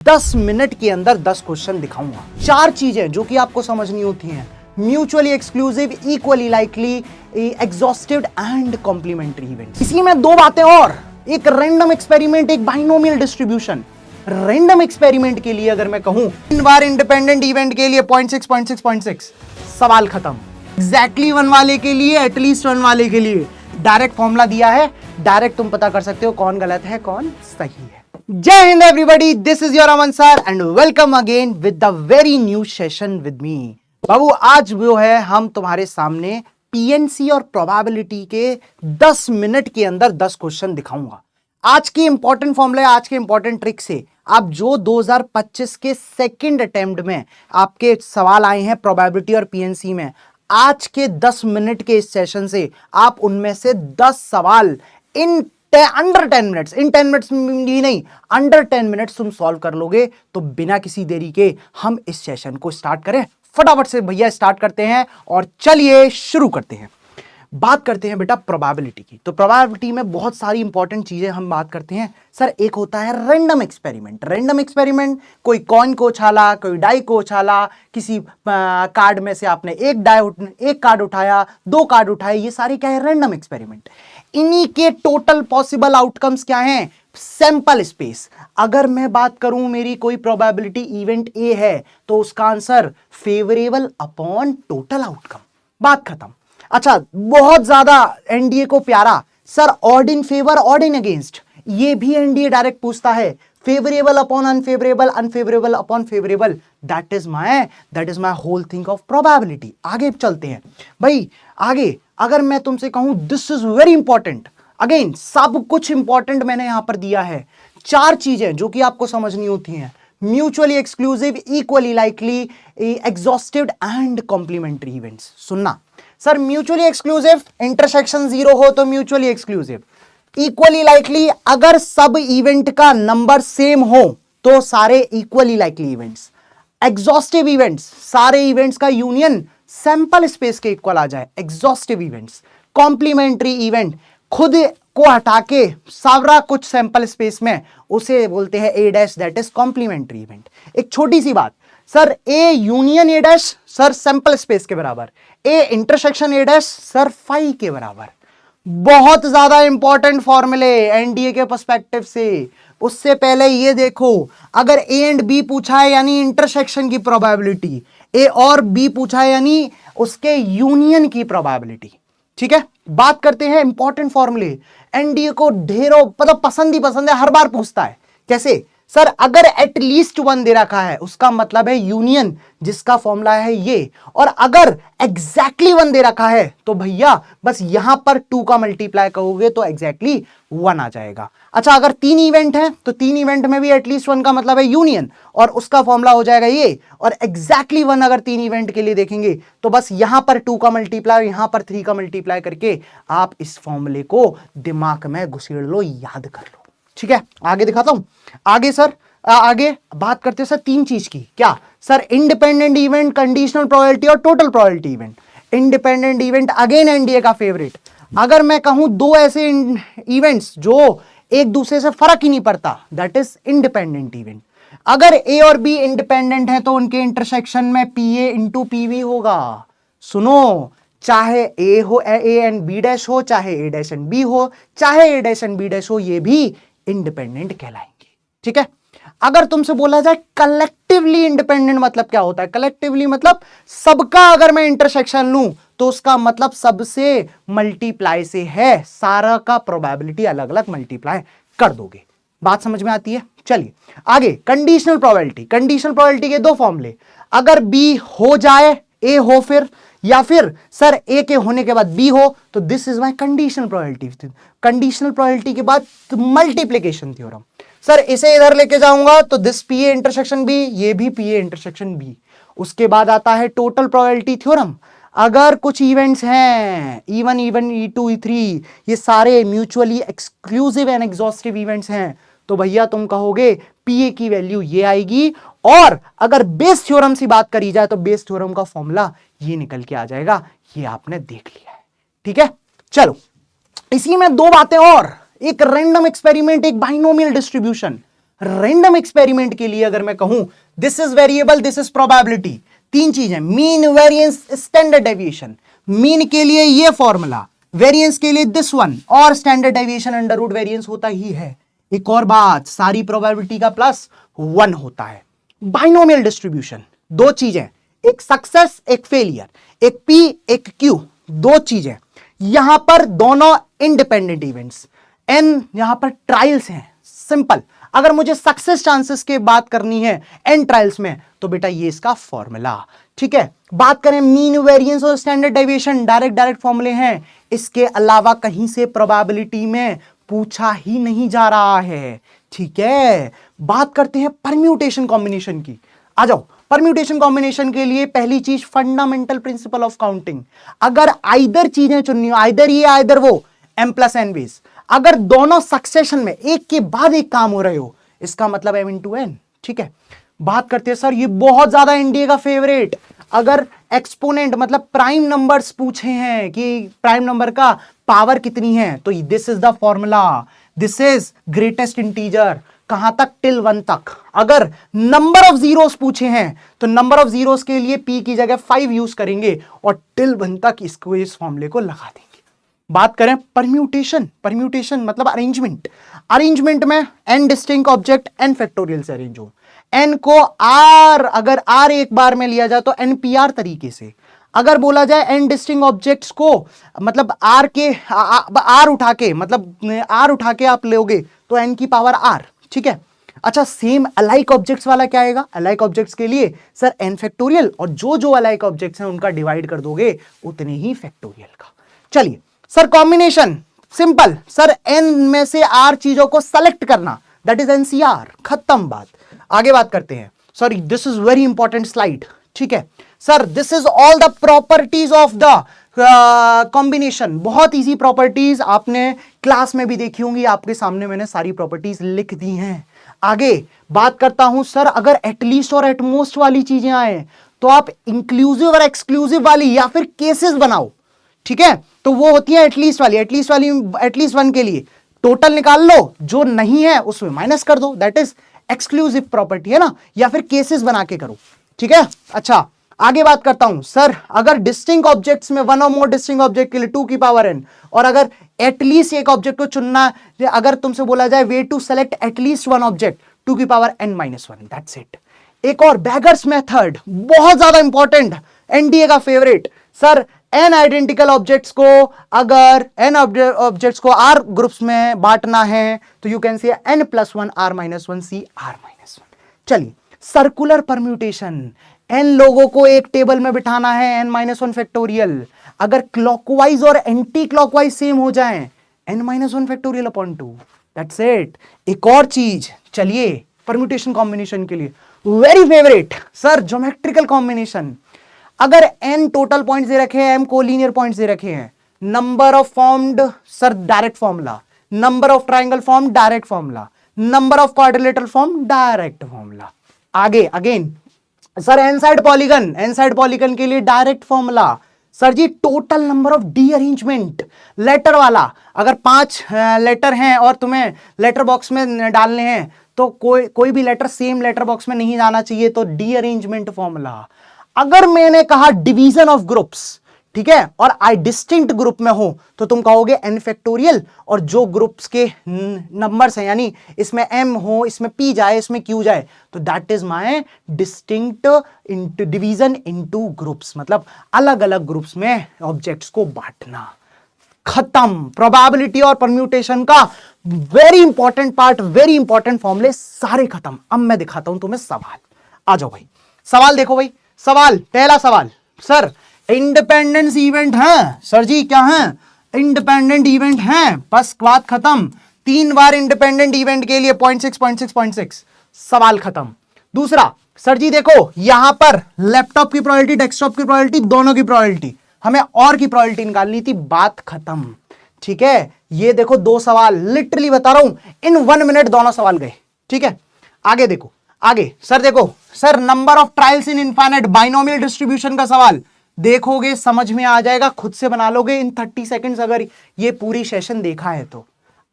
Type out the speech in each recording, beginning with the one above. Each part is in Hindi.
10 मिनट के अंदर 10 क्वेश्चन दिखाऊंगा। 4 चीजें जो कि आपको समझनी होती हैं: mutually exclusive, equally likely, exhaustive and complementary event. इसी में 2 बातें और, एक रैंडम एक्सपेरिमेंट, एक बाइनोमियल डिस्ट्रीब्यूशन। रैंडम एक्सपेरिमेंट के लिए अगर मैं कहूं 3 बार इंडिपेंडेंट इवेंट के लिए 0.6 सवाल खत्म। एग्जैक्टली 1 वाले के लिए, एटलीस्ट 1 वाले के लिए डायरेक्ट फॉर्मूला दिया है, डायरेक्ट तुम पता कर सकते हो कौन गलत है कौन सही है। जय हिंद everybody, this is your Aman sir and welcome again with the very new session with me. बाबू आज जो है हम तुम्हारे सामने पीएनसी और प्रोबेबिलिटी के 10 मिनट के अंदर 10 क्वेश्चन दिखाऊंगा। आज की इंपॉर्टेंट फॉर्मूला, आज के इंपॉर्टेंट ट्रिक से आप जो 2025 के सेकंड अटेम्प्ट में आपके सवाल आए हैं प्रोबेबिलिटी और पीएनसी में, आज के 10 मिनट के इस सेशन से आप उनमें से 10 सवाल अंडर 10 मिनट्स, इन 10 मिनट्स भी नहीं, अंडर 10 मिनट्स तुम सॉल्व कर लोगे। तो बिना किसी देरी के हम इस सेशन को स्टार्ट करें। फटाफट से भैया स्टार्ट करते हैं और चलिए शुरू करते हैं। बात करते हैं बेटा प्रोबेबिलिटी की। तो प्रोबेबिलिटी में बहुत सारी इंपॉर्टेंट चीजें हम बात करते हैं सर। एक होता है रैंडम एक्सपेरिमेंट। रैंडम एक्सपेरिमेंट, कोई कॉइन को उछाला, कोई डाई को उछाला, किसी कार्ड में से आपने एक कार्ड उठाया, 2 कार्ड उठाए, ये सारे क्या है? Random experiment. इन्हीं के टोटल पॉसिबल आउटकम्स क्या हैं? Sample space. अगर मैं बात करूं मेरी कोई प्रोबेबिलिटी इवेंट ए है तो उसका answer favourable upon total outcome. बात खत्म। अच्छा, बहुत ज्यादा एनडीए को प्यारा sir, odd in favour, odd in against, ये भी एनडीए डायरेक्ट पूछता है। Favourable upon unfavourable, unfavourable upon favourable, that is my whole thing of probability. आगे चलते हैं भाई। आगे अगर मैं तुमसे कहूं this is very important, again सब कुछ इंपॉर्टेंट मैंने यहां पर दिया है। 4 चीजें जो कि आपको समझनी होती हैं: mutually exclusive, equally likely, exhaustive and complementary events. सुनना सर, म्यूचुअली एक्सक्लूसिव इंटरसेक्शन 0 हो तो म्यूचुअली एक्सक्लूसिव। इक्वली लाइकली, अगर सब इवेंट का नंबर सेम हो तो सारे equally likely events. Exhaustive events, सारे इवेंट्स का यूनियन सैंपल स्पेस के इक्वल आ जाए, एग्जॉस्टिव इवेंट्स। कॉम्प्लीमेंट्री इवेंट, खुद को हटा के सारा कुछ सैंपल स्पेस में, उसे बोलते हैं A dash, that is complementary event. एक छोटी सी बात sir, A union A dash sir sample space के बराबर, A intersection A dash sir phi के बराबर। बहुत ज्यादा इंपॉर्टेंट फॉर्मूले एनडीए के पर्सपेक्टिव से। उससे पहले ये देखो, अगर ए एंड बी पूछा है यानी इंटरसेक्शन की प्रोबेबिलिटी, ए और बी पूछा है यानी उसके यूनियन की प्रोबेबिलिटी। ठीक है, बात करते हैं इंपॉर्टेंट फॉर्मूले। एनडीए को ढेरों मतलब पसंद ही पसंद है, हर बार पूछता है। कैसे सर? अगर एटलीस्ट 1 दे रखा है उसका मतलब है यूनियन, जिसका फॉर्मूला है ये। और अगर एग्जैक्टली 1 दे रखा है तो भैया बस यहां पर 2 का मल्टीप्लाई करोगे तो एग्जैक्टली 1 आ जाएगा। अच्छा, अगर 3 इवेंट है तो 3 इवेंट में भी एटलीस्ट 1 का मतलब है यूनियन, और उसका फॉर्मूला हो जाएगा ये। और एग्जैक्टली 1 अगर 3 इवेंट के लिए देखेंगे तो बस यहां पर 2 का मल्टीप्लाई, यहां पर 3 का मल्टीप्लाई करके आप इस फॉर्मूले को दिमाग में घुसेड़ लो, याद कर लो। ठीक है, आगे दिखाता हूं। आगे सर, आगे बात करते हैं सर 3 चीज की। क्या sir? Independent event, conditional probability और total probability event. Independent event again NDA का फेवरेट। अगर मैं कहूं 2 ऐसे इवेंट्स जो एक दूसरे से फर्क ही नहीं पड़ता, दैट इज इंडिपेंडेंट इवेंट। अगर ए और बी इंडिपेंडेंट है तो उनके इंटरसेक्शन में पीए इंटू पीवी होगा। सुनो, चाहे ए हो, ए एंड बी डैश हो, चाहे ए डैश एंड बी हो, चाहे ए डैश एंड बी डैश हो, ये भी इंडिपेंडेंट कहलाएंगे। ठीक है, अगर तुमसे बोला जाए कलेक्टिवली इंडिपेंडेंट मतलब क्या होता है? कलेक्टिवली मतलब सबका अगर मैं इंटरसेक्शन लूं तो उसका मतलब सबसे मल्टीप्लाई से है, सारा का प्रोबेबिलिटी अलग अलग मल्टीप्लाई कर दोगे। बात समझ में आती है? चलिए आगे, कंडीशनल प्रोबेबिलिटी। कंडीशनल प्रोबेबिलिटी के 2 फॉर्मूले, अगर बी हो जाए ए हो फिर, या फिर सर ए के होने के बाद बी हो, तो this is my conditional probability. Conditional probability के बाद मल्टीप्लिकेशन थ्योरम। सर इसे इधर लेके जाऊंगा तो this P A intersection B, ये भी पी ए इंटरसेक्शन बी। उसके बाद आता है टोटल प्रोबेबिलिटी थ्योरम। अगर कुछ इवेंट्स हैं E1, E1, E2, E3, ये सारे mutually exclusive and exhaustive events हैं, तो भैया तुम कहोगे पीए की वैल्यू ये आएगी। और अगर बेस थ्योरम से बात करी जाए तो बेस थ्योरम का फॉर्मूला ये निकल के आ जाएगा, ये आपने देख लिया है। ठीक है, चलो इसी में 2 बातें और, एक रैंडम एक्सपेरिमेंट, एक बाइनोमियल डिस्ट्रीब्यूशन। रैंडम एक्सपेरिमेंट के लिए अगर मैं कहूं this is variable, this is probability, तीन चीजें, mean, variance, standard deviation. Mean के लिए ये फॉर्मूला, वेरिएंस के लिए दिस वन, और standard deviation under root variance होता ही है। एक और बात, सारी प्रोबेबिलिटी का प्लस 1 होता है। बाइनोमियल डिस्ट्रीब्यूशन, दो चीजें, एक सक्सेस एक फेलियर, एक पी एक क्यू, दो चीजें। यहां पर दोनों इंडिपेंडेंट इवेंट्स, एन यहां पर ट्रायल्स हैं। सिंपल, अगर मुझे सक्सेस चांसेस की बात करनी है एन ट्रायल्स में, तो बेटा ये इसका फॉर्मूला। ठीक है, बात करें मीन, वेरिएंस और स्टैंडर्ड डेविएशन, डायरेक्ट फॉर्मूले हैं। इसके अलावा कहीं से प्रोबेबिलिटी में पूछा ही नहीं जा रहा है। ठीक है, बात करते हैं परम्यूटेशन कॉम्बिनेशन की। आ जाओ, परम्यूटेशन कॉम्बिनेशन के लिए पहली चीज फंडामेंटल प्रिंसिपल ऑफ काउंटिंग। अगर आइदर चीजें चुननी हो, आइदर ये आइदर वो, m प्लस एन बेस, अगर दोनों सक्सेशन में एक के बाद एक काम हो रहे हो, इसका मतलब m इंटू एन। ठीक है, बात करते हैं सर, ये बहुत ज्यादा एनडीए का फेवरेट, अगर एक्सपोनेंट मतलब प्राइम नंबर्स पूछे हैं कि प्राइम नंबर का पावर कितनी है, तो this is the formula, this is greatest integer, कहां तक, टिल 1 तक। अगर नंबर ऑफ जीरोस पूछे हैं तो नंबर ऑफ जीरोस के लिए p की जगह 5 यूज करेंगे और टिल 1 तक इसको, इस फॉर्मूले को लगा देंगे। बात करें परम्यूटेशन, परम्यूटेशन मतलब अरेंजमेंट, अरेंजमेंट में n distinct object n factorial से अरेंज हो, n को r, अगर r एक बार में लिया जाए तो npr तरीके से, अगर बोला जाए n डिस्टिंक्ट ऑब्जेक्ट्स को मतलब r के r उठा के, मतलब r उठा के आप लोगे तो n की पावर r। ठीक है, अच्छा सेम अलाइक ऑब्जेक्ट्स वाला क्या आएगा, अलाइक ऑब्जेक्ट्स के लिए सर n फैक्टोरियल, और जो जो अलाइक ऑब्जेक्ट्स हैं उनका डिवाइड कर दोगे उतने ही फैक्टोरियल का। चलिए sir combination simple, sir n में से r चीजों को सेलेक्ट करना, दैट इज एनसीआर, खत्म बात। आगे बात करते हैं, sorry this is very important slide. ठीक है sir, this is all the properties of the combination, बहुत इजी प्रॉपर्टीज, आपने क्लास में भी देखी होंगी, आपके सामने मैंने सारी प्रॉपर्टीज लिख दी हैं। आगे बात करता हूं सर, अगर एटलीस्ट और एटमोस्ट वाली चीजें आए तो आप इंक्लूसिव और एक्सक्लूसिव वाली या फिर केसेस बनाओ। ठीक है, तो वो होती है एटलीस्ट वाली, एटलीस्ट वन के लिए टोटल निकाल लो, जो नहीं है उसमें माइनस कर दो, दैट इज एक्सक्लूसिव प्रॉपर्टी है ना, या फिर केसेस बना के करो। ठीक है, अच्छा आगे बात करता हूं सर, अगर डिस्टिंक्ट ऑब्जेक्ट्स में वन और मोर डिस्टिंक्ट ऑब्जेक्ट के लिए 2 की पावर n, और अगर एटलीस्ट एक ऑब्जेक्ट को चुनना, अगर तुमसे बोला जाए way to select at least one object 2 की power n minus 1, that's it. एक और बैगर्स मेथड, बहुत ज्यादा इंपॉर्टेंट, एनडीए का favourite, sir n identical objects को, अगर n ऑब्जेक्ट्स को r ग्रुप्स में बांटना है तो you can say n plus 1 r minus 1 c r minus 1। चलिए सर्कुलर परम्यूटेशन, n लोगों को एक टेबल में बिठाना है n माइनस 1 फैक्टोरियल, अगर क्लॉकवाइज और एंटी क्लॉकवाइज सेम हो जाएं n minus 1 factorial upon 2, that's it. एक और चीज, चलिए परम्यूटेशन कॉम्बिनेशन के लिए very favourite sir, geometrical combination, अगर n टोटल पॉइंट्स दे रखे हैं, m कोलिनियर पॉइंट्स दे रखे हैं, number of formed sir direct formula, number of triangle form direct formula, number of quadrilateral form direct formula. आगे again sir N side polygon के लिए direct formula, sir ji total number of derangement, letter वाला, अगर 5 लेटर हैं और तुम्हें लेटर बॉक्स में डालने हैं तो कोई भी लेटर सेम लेटर बॉक्स में नहीं जाना चाहिए, तो डी अरेंजमेंट फॉर्मूला। अगर मैंने कहा डिवीजन ऑफ ग्रुप्स, ठीक है, और आई डिस्टिंक्ट ग्रुप में हो तो तुम कहोगे n फैक्टोरियल, और जो ग्रुप्स के नंबर्स हैं, यानी इसमें m हो, इसमें p जाए, इसमें q जाए, तो that is my distinct division into groups, मतलब अलग अलग ग्रुप्स में ऑब्जेक्ट्स को बांटना। खत्म, प्रोबेबिलिटी और परम्यूटेशन का very important part, very important फॉर्मूले सारे खत्म। अब मैं दिखाता हूं तुम्हें सवाल, आ जाओ भाई, सवाल देखो भाई, सवाल पहला सवाल, सर इंडिपेंडेंस इवेंट है, सर जी क्या है, इंडिपेंडेंट इवेंट है, बस बात खत्म, 3 बार इंडिपेंडेंट इवेंट के लिए 0.6 सवाल खत्म। दूसरा, सर जी देखो यहां पर लैपटॉप की प्रोबेबिलिटी, डेस्कटॉप की प्रोबेबिलिटी, दोनों की प्रोबेबिलिटी, हमें और की प्रोबेबिलिटी निकालनी थी, बात खत्म। ठीक है, ये देखो 2 सवाल, लिटरली बता रहा हूं इन 1 मिनट दोनों सवाल गए। ठीक है, आगे देखो, आगे सर देखो, sir number of trials in infinite binomial distribution का सवाल देखोगे समझ में आ जाएगा, खुद से बना लोगे इन 30 सेकंड्स, अगर ये पूरी सेशन देखा है तो।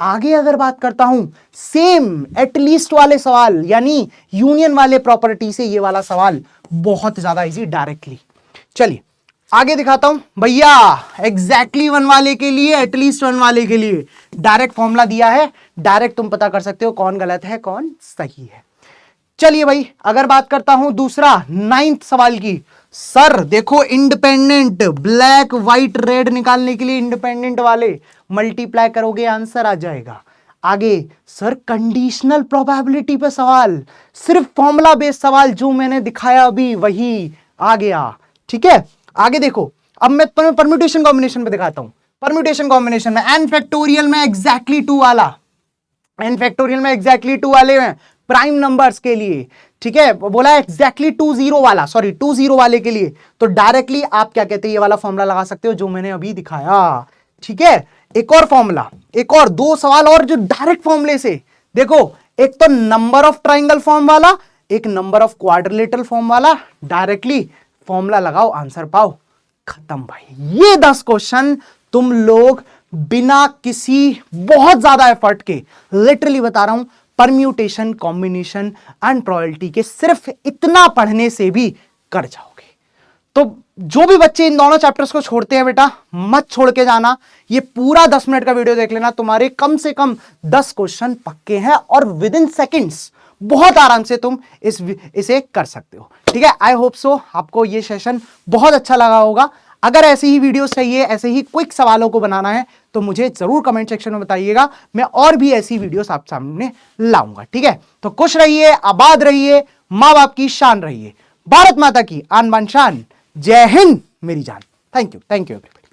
आगे अगर बात करता हूं सेम एटलीस्ट वाले सवाल यानी यूनियन वाले प्रॉपर्टी से ये वाला सवाल बहुत ज्यादा इजी डायरेक्टली। चलिए आगे दिखाता हूं भैया। एग्जैक्टली वन वाले के लिए, एटलीस्ट वन वाले के लिए डायरेक्ट फॉर्मूला दिया है, डायरेक्ट तुम पता कर सकते हो कौन गलत है कौन सही है। चलिए भाई अगर बात करता हूं दूसरा 9th सवाल की। सर देखो इंडिपेंडेंट ब्लैक व्हाइट रेड निकालने के लिए इंडिपेंडेंट वाले मल्टीप्लाई करोगे आंसर आ जाएगा। आगे सर कंडीशनल प्रोबेबिलिटी पे सवाल, सिर्फ फॉर्मूला बेस्ड सवाल जो मैंने दिखाया अभी वही आ गया। ठीक है आगे देखो, अब मैं तुम्हें परम्यूटेशन कॉम्बिनेशन पे दिखाता हूं। परम्यूटेशन कॉम्बिनेशन में n फैक्टोरियल में एग्जैक्टली 2 वाला, n फैक्टोरियल में एग्जैक्टली 2 वाले में प्राइम नंबर्स के लिए, ठीक है बोला एग्जैक्टली 20 वाला, सॉरी 20 वाले के लिए तो डायरेक्टली आप क्या कहते हैं ये वाला फॉर्मूला लगा सकते हो जो मैंने अभी दिखाया। ठीक है एक और फॉर्मूला, एक और 2 सवाल और जो डायरेक्ट फॉर्मूले से देखो, एक तो नंबर ऑफ ट्राइंगल फॉर्म वाला, एक नंबर ऑफ क्वाड्रिलेटरल फॉर्म वाला, डायरेक्टली फॉर्मूला लगाओ आंसर पाओ, खत्म भाई। ये 10 क्वेश्चन तुम लोग बिना किसी बहुत ज्यादा एफर्ट के, लिटरली बता रहा हूं, परम्यूटेशन कॉम्बिनेशन एंड प्रोबेबिलिटी के सिर्फ इतना पढ़ने से भी कर जाओगे। तो जो भी बच्चे इन दोनों चैप्टर्स को छोड़ते हैं बेटा मत छोड़ के जाना, ये पूरा 10 मिनट का वीडियो देख लेना, तुम्हारे कम से कम 10 क्वेश्चन पक्के हैं और विद इन सेकेंड्स बहुत आराम से तुम इसे कर सकते हो। ठीक है आई होप सो आपको ये सेशन बहुत अच्छा लगा होगा। अगर ऐसी ही वीडियोस चाहिए, ऐसे ही क्विक सवालों को बनाना है तो मुझे जरूर कमेंट सेक्शन में बताइएगा, मैं और भी ऐसी वीडियोस आप सामने लाऊंगा। ठीक है तो खुश रहिए, आबाद रहिए, माँ बाप की शान रहिए, भारत माता की आन बान शान, जय हिंद मेरी जान। Thank you everybody.